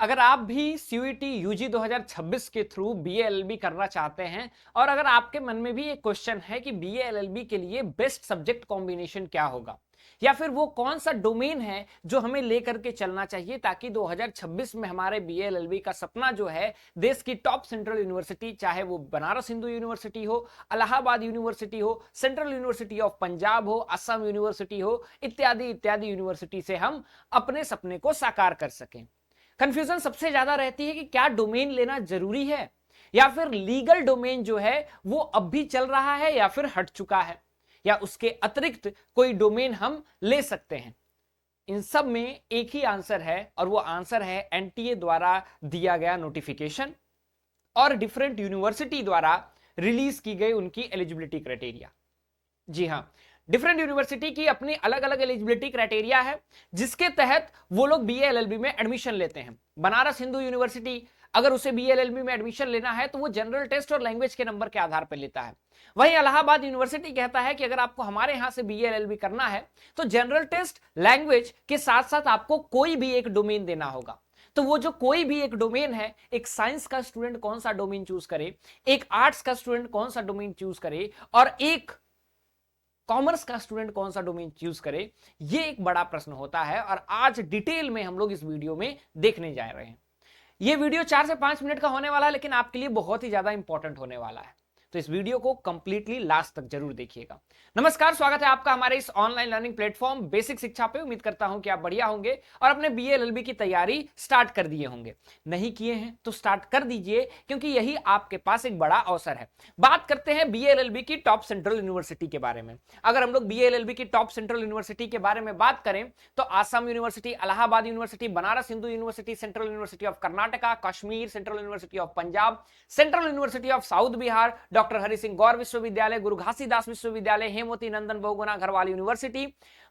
अगर आप भी सीयूईटी यूजी 2026 के थ्रू बीए एलएलबी करना चाहते हैं और अगर आपके मन में भी एक क्वेश्चन है कि बीए एलएलबी के लिए बेस्ट सब्जेक्ट कॉम्बिनेशन क्या होगा या फिर वो कौन सा डोमेन है जो हमें लेकर के चलना चाहिए ताकि 2026 में हमारे बीए एलएलबी का सपना जो है देश की टॉप सेंट्रल यूनिवर्सिटी, चाहे वो बनारस हिंदू यूनिवर्सिटी हो, इलाहाबाद यूनिवर्सिटी हो, सेंट्रल यूनिवर्सिटी ऑफ पंजाब हो, असम यूनिवर्सिटी हो, इत्यादि इत्यादि यूनिवर्सिटी से हम अपने सपने को साकार कर सकें। कंफ्यूजन सबसे ज्यादा रहती है कि क्या डोमेन लेना जरूरी है या फिर लीगल डोमेन जो है वो अब भी चल रहा है या फिर हट चुका है या उसके अतिरिक्त कोई डोमेन हम ले सकते हैं। इन सब में एक ही आंसर है और वो आंसर है एनटीए द्वारा दिया गया नोटिफिकेशन और डिफरेंट यूनिवर्सिटी द्वारा रिलीज की गई उनकी एलिजिबिलिटी क्राइटेरिया। जी हां, डिफरेंट यूनिवर्सिटी की अपनी अलग अलग एलिजिबिलिटी क्राइटेरिया है जिसके तहत वो लोग बीए एलएलबी में एडमिशन लेते हैं। बनारस हिंदू यूनिवर्सिटी अगर उसे बीए एलएलबी में एडमिशन लेना है तो वो जनरल टेस्ट और लैंग्वेज के नंबर के आधार पर लेता है। वहीं इलाहाबाद यूनिवर्सिटी कहता है कि अगर आपको हमारे यहां से बीए एलएलबी करना है तो जनरल टेस्ट, लैंग्वेज के साथ साथ आपको कोई भी एक डोमेन देना होगा। तो वो जो कोई भी एक डोमेन है, एक साइंस का स्टूडेंट कौन सा डोमेन चूज करे, एक आर्ट्स का स्टूडेंट कौन सा डोमेन चूज करे और एक कॉमर्स का स्टूडेंट कौन सा डोमेन चूज करे, ये एक बड़ा प्रश्न होता है और आज डिटेल में हम लोग इस वीडियो में देखने जा रहे हैं। ये वीडियो 4 से 5 मिनट का होने वाला है लेकिन आपके लिए बहुत ही ज्यादा इंपॉर्टेंट होने वाला है, तो इस वीडियो को कंप्लीटली लास्ट तक जरूर देखिएगा। नमस्कार, स्वागत है आपका हमारे इस ऑनलाइन लर्निंग प्लेटफॉर्म बेसिक शिक्षा पे। उम्मीद करता हूं कि आप बढ़िया होंगे और अपने बीए एलएलबी की तैयारी स्टार्ट कर दिए होंगे। नहीं किए हैं तो स्टार्ट कर दीजिए क्योंकि यही आपके पास एक बड़ा अवसर है। बात करते हैं बीए एलएलबी की टॉप सेंट्रल यूनिवर्सिटी के बारे में। अगर हम लोग बीए एलएलबी की टॉप सेंट्रल यूनिवर्सिटी के बारे में बात करें तो Assam University, Allahabad University, Banaras Hindu University, Central University of Karnataka, Kashmir, Central University of Punjab, Central University of South Bihar, doctor Hari Singh Gour Vishwavidyalaya, Guru Ghasidas Vishwavidyalaya, Hemvati Nandan Bahuguna Garhwal University,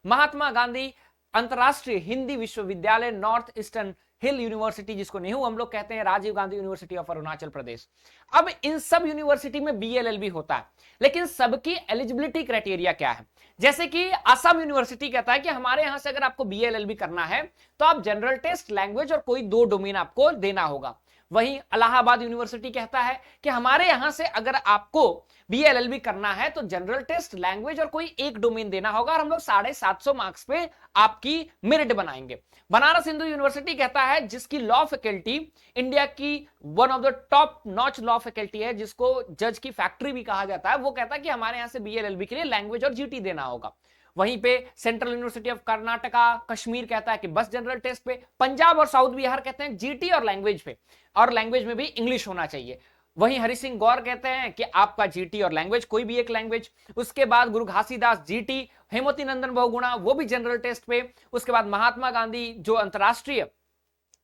Mahatma Gandhi Antarrashtriya Hindi विश्वविद्यालय, नॉर्थ ईस्टर्न हिल यूनिवर्सिटी जिसको नेहरू हम लोग कहते हैं, राजीव गांधी यूनिवर्सिटी ऑफ अरुणाचल प्रदेश। अब इन सब यूनिवर्सिटी में बीएलएलबी होता है लेकिन सबकी एलिजिबिलिटी क्राइटेरिया क्या है। जैसे कि आसाम यूनिवर्सिटी कहता है कि हमारे यहां से अगर आपको बीएलएलबी करना है तो आप जनरल टेस्ट, लैंग्वेज और कोई 2 डोमेन आपको देना होगा। वहीं इलाहाबाद यूनिवर्सिटी कहता है कि हमारे यहां से अगर आपको बीएलएलबी करना है तो जनरल टेस्ट, लैंग्वेज और कोई एक डोमेन देना होगा और हम लोग 750 मार्क्स पे आपकी मेरिट बनाएंगे। बनारस हिंदू यूनिवर्सिटी कहता है, जिसकी लॉ फैकल्टी इंडिया की one of the top notch law faculty है, जिसको जज की फैक्ट्री भी कहा जाता है, वो कहता है कि हमारे यहां से बीएलएलबी के लिए लैंग्वेज और जीटी देना होगा। वहीं पे central University of Karnataka, Kashmir कहता है कि बस जनरल टेस्ट पे, पंजाब और साउथ बिहार कहते हैं जीटी और लैंग्वेज पे, और लैंग्वेज में भी इंग्लिश होना चाहिए। वहीं हरि सिंह गौर कहते हैं कि आपका जीटी और लैंग्वेज, कोई भी एक लैंग्वेज। उसके बाद गुरु घासीदास जीटी, हेमवती नंदन बहुगुणा वो भी जनरल टेस्ट पे। उसके बाद महात्मा गांधी जो अंतरराष्ट्रीय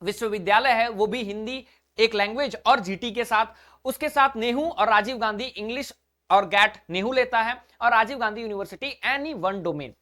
विश्वविद्यालय है वो भी हिंदी एक लैंग्वेज और जीटी के साथ। उसके साथ नेहरू और राजीव गांधी इंग्लिश और गैट नेहरू लेता है और Rajiv Gandhi university any one domain.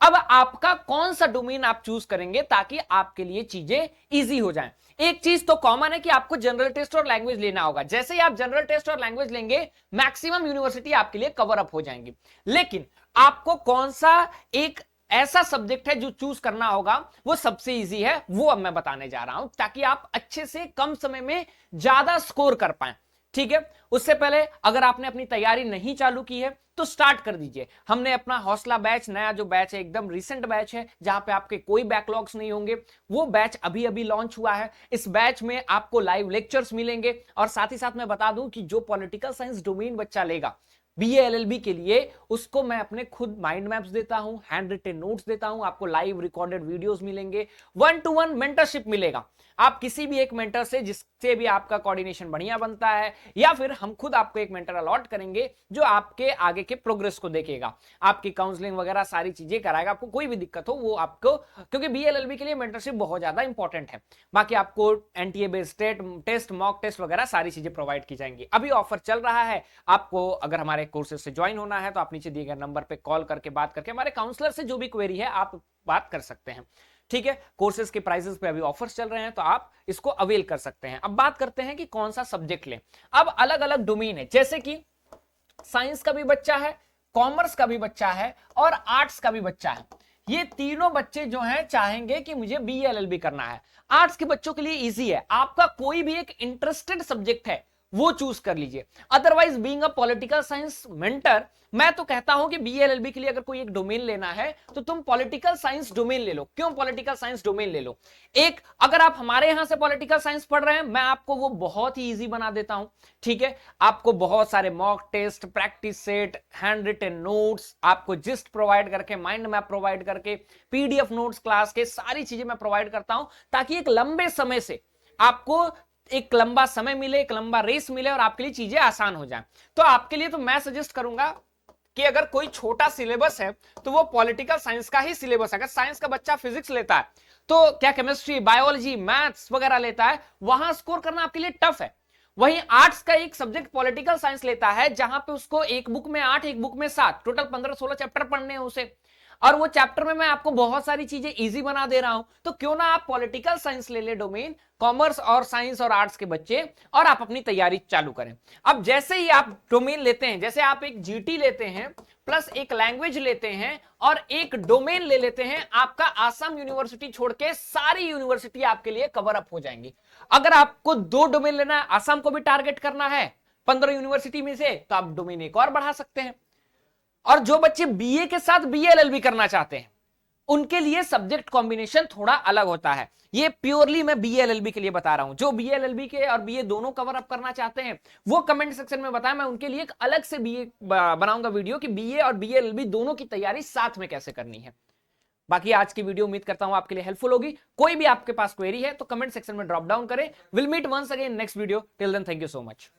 अब आपका कौन सा डोमेन आप चूज करेंगे ताकि आपके लिए चीजें इजी हो जाएं। एक चीज तो कॉमन है कि आपको जनरल टेस्ट और लैंग्वेज लेना होगा। जैसे ही आप जनरल टेस्ट और लैंग्वेज लेंगे मैक्सिमम यूनिवर्सिटी आपके लिए कवर अप हो जाएंगी। लेकिन आपको कौन सा एक ऐसा सब्जेक्ट है जो चूज करना होगा वो सबसे इजी है, वो अब मैं बताने जा रहा हूं ताकि आप अच्छे से कम समय में ज्यादा स्कोर कर पाएं। ठीक है, उससे पहले अगर आपने अपनी तैयारी नहीं चालू की है तो स्टार्ट कर दीजिए। हमने अपना हौसला बैच, नया जो बैच है, एकदम रिसेंट बैच है जहां पे आपके कोई बैकलॉग्स नहीं होंगे, वो बैच अभी अभी लॉन्च हुआ है। इस बैच में आपको लाइव लेक्चर्स मिलेंगे और साथ ही साथ मैं बता दूं कि जो पॉलिटिकल साइंस डोमेन बच्चा लेगा बीए एलएलबी के लिए, उसको मैं अपने खुद माइंड मैप्स देता हूं, हैंड रिटन नोट्स देता हूं, आपको लाइव रिकॉर्डेड वीडियोस मिलेंगे, 1-to-1 मेंटरशिप मिलेगा। आप किसी भी एक मेंटर से, जिससे भी आपका कोऑर्डिनेशन बढ़िया बनता है, या फिर हम खुद आपको एक मेंटर अलॉट करेंगे जो आपके आगे के प्रोग्रेस को देखेगा, आपकी काउंसलिंग वगैरह सारी चीजें कराएगा। आपको कोई भी दिक्कत हो वो आपको, क्योंकि बीएलएलबी के लिए मेंटरशिप बहुत ज्यादा इंपॉर्टेंट है। बाकी आपको NTA based test, mock test वगैरह सारी चीजें प्रोवाइड की जाएंगी। अभी ऑफर चल रहा है, आपको अगर हमारे कोर्सेज से ज्वाइन होना है तो आप नीचे दिए गए नंबर पे कॉल करके बात करके हमारे काउंसलर से जो भी क्वेरी है आप बात कर सकते हैं। ठीक है, कोर्सेज के प्राइसेस पे अभी ऑफर्स चल रहे हैं तो आप इसको अवेल कर सकते हैं। अब बात करते हैं कि कौन सा सब्जेक्ट लें। अब अलग अलग डोमेन है, जैसे कि साइंस का भी बच्चा है, कॉमर्स का भी बच्चा है और आर्ट्स का भी बच्चा है। ये तीनों बच्चे जो हैं चाहेंगे कि मुझे BA-LLB करना है। आर्ट्स के बच्चों के लिए इजी है, आपका कोई भी एक इंटरेस्टेड सब्जेक्ट है वो चूज कर लीजिए। Otherwise being a political science mentor, मैं तो कहता हूं कि BA-LLB के लिए अगर कोई एक डोमेन लेना है तो तुम पॉलिटिकल साइंस डोमेन ले लो। क्यों पॉलिटिकल साइंस डोमेन ले लो? एक, अगर आप हमारे यहां से पॉलिटिकल साइंस पढ़ रहे हैं, मैं आपको वो बहुत ही इजी बना देता हूं। ठीक है, आपको बहुत सारे mock test, practice set, hand written notes, आपको जिस्ट प्रोवाइड करके, माइंड मैप प्रोवाइड करके, PDF नोट्स क्लास के, सारी चीजें मैं प्रोवाइड करता हूं ताकि एक लंबे समय से आपको एक लंबा समय मिले, एक लंबा रेस मिले और आपके लिए चीजें आसान हो जाए। तो आपके लिए तो मैं सजेस्ट करूंगा कि अगर कोई छोटा सिलेबस है तो वो पॉलिटिकल साइंस का ही सिलेबस है। अगर साइंस का बच्चा फिजिक्स लेता है तो क्या केमिस्ट्री, बायोलॉजी, मैथ्स वगैरह लेता है, वहां स्कोर करना आपके लिए टफ है। वहीं आर्ट्स का एक सब्जेक्ट पॉलिटिकल साइंस लेता है जहां पे उसको एक बुक में 8, एक बुक में 7, टोटल 15-16 चैप्टर पढ़ने हैं उसे, और वो चैप्टर में मैं आपको बहुत सारी चीजें इजी बना दे रहा हूं। तो क्यों ना आप पॉलिटिकल साइंस ले ले डोमेन, कॉमर्स और साइंस और आर्ट्स के बच्चे, और आप अपनी तैयारी चालू करें। अब जैसे ही आप डोमेन लेते हैं, जैसे आप एक GT लेते हैं प्लस एक लैंग्वेज लेते हैं और एक डोमेन ले लेते हैं, आपका आसाम यूनिवर्सिटी छोड़ के सारी यूनिवर्सिटी आपके लिए कवर अप हो जाएंगी। अगर आपको 2 डोमेन लेना है, आसाम को भी टारगेट करना है 15 यूनिवर्सिटी में से, तो आप डोमेन एक और बढ़ा सकते हैं। और जो बच्चे BA के साथ BA-LLB करना चाहते हैं उनके लिए सब्जेक्ट कॉम्बिनेशन थोड़ा अलग होता है। ये प्योरली मैं BA-LLB के लिए बता रहा हूं। जो BA-LLB के और BA दोनों कवर अप करना चाहते हैं वो कमेंट सेक्शन में बताएं, मैं उनके लिए एक अलग से BA बनाऊंगा वीडियो कि BA और BA-LLB दोनों की तैयारी साथ में कैसे करनी है। बाकी आज की वीडियो उम्मीद करता हूं आपके लिए हेल्पफुल होगी। कोई भी आपके पास क्वेरी है तो कमेंट सेक्शन में ड्रॉप डाउन करें। Will meet once again next video. Till then thank you so much.